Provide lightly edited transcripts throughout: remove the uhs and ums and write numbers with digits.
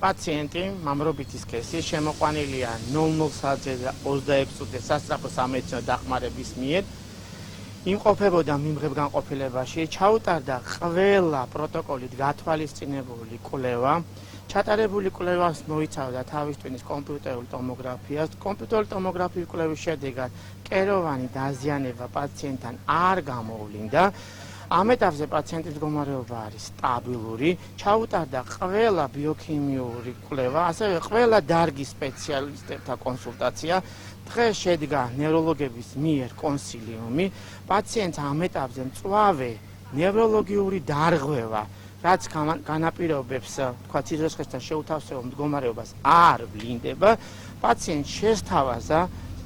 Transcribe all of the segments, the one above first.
პაციენტი მამრობითი სქესი შემოყვანილია 00 საათზე და 26 წუთზე სასწრაფო სამედიცინო დახმარების მიერ იმყოფებოდა მიმღებ-განყოფილებაში, ჩაუტარდა ყველა პროტოკოლით გათვალისწინებული კვლევა, ჩატარებული კვლევას მოიცავდა თავის ტვინის კომპიუტერული ტომოგრაფია, კომპიუტერული ტომოგრაფიის კვლევის შედეგად კეროვანი დაზიანება პაციენტთან არ გამოვლინდა. Ამ ეტაპზე პაციენტის მდგომარეობა არის სტაბილური, ჩაუტარდა ყველა ბიოქიმიური კვლევა, ასევე ყველა დარგის სპეციალისტებთან კონსულტაცია. დღეს შედგა ნევროლოგების მიერ კონსილიუმი, პაციენტს ამ ეტაპზე მწვავე ნევროლოგიური დარღვევა, რაც განაპირობებს, თქვა სიცოცხლესთან შეუთავსებელ მდგომარეობას არ ვლინდება, პაციენტს შესთავაზა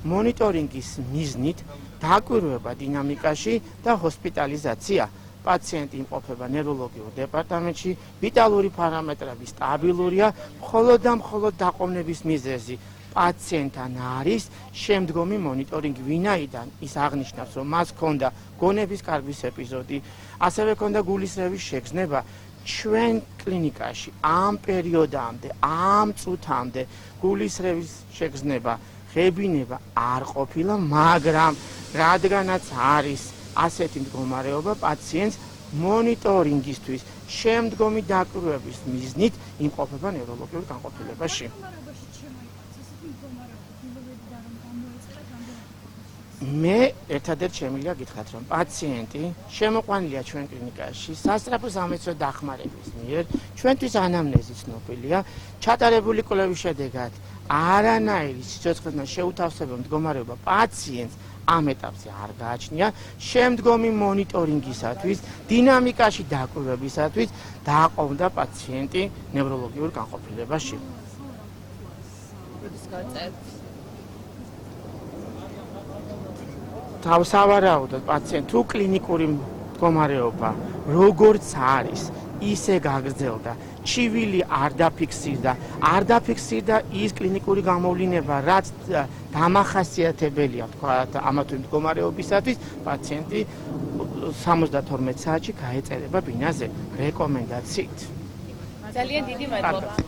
მონიტორინგის მიზნით დაკვირვება დინამიკაში და ჰოსპიტალიზაცია. პაციენტი იმყოფება ნევროლოგიურ დეპარტამენტში, ვიტალური პარამეტრები სტაბილურია, მხოლოდ და მხოლოდ დაყოვნების მიზეზი პაციენტთან არის შემდგომი მონიტორინგი, ვინაიდან ის აღნიშნავს, რომ მას ჰქონდა გონების კარგვის ეპიზოდი, ასევე ჰქონდა გულისრევის შეგრძნება. ჩვენ კლინიკაში ამ პერიოდამდე, ამ წუთამდე გულისრევის შეგრძნება, ღებინება არ ყოფილა, მაგრამ რადგანაც არის ასეთი მდგომარეობა, პაციენტს მონიტორინგისთვის შემდგომი დაკვირვების მიზნით იმყოფება ნევროლოგიურ განყოფილებაში. მე ერთადერთ შემიძლია გითხრათ, რომ პაციენტი შემოყვანილია ჩვენ კლინიკაში სასწრაფო სამედიცინო დახმარების მიერ, ჩვენთვის ანამნეზი ცნობილია, ჩატარებული კვლევის შედეგად არანაირი სიცოცხლესთან შეუთავსებელ მდგომარეობა პაციენტს ამ ეტაპზე არ გააჩნია. შემდგომი მონიტორინგისათვის, დინამიკაში დაკვირვებისათვის დააყოვდა პაციენტი ნევროლოგიურ განყოფილებაში. თავსავარაუდოდ პაციენტ თუ კლინიკური მდგომარეობა როგორც არის, ისე გაგრძელდა. ჩივილი არ დაფიქსირდა ის კლინიკური გამოვლინება, რაც დამახასიათებელია, თქვათ, ამა თუ იმ მდგომარეობისათვის, პაციენტი 72 საათში გაეწერება ბინაზე რეკომენდაციით. ძალიან დიდი მადლობა.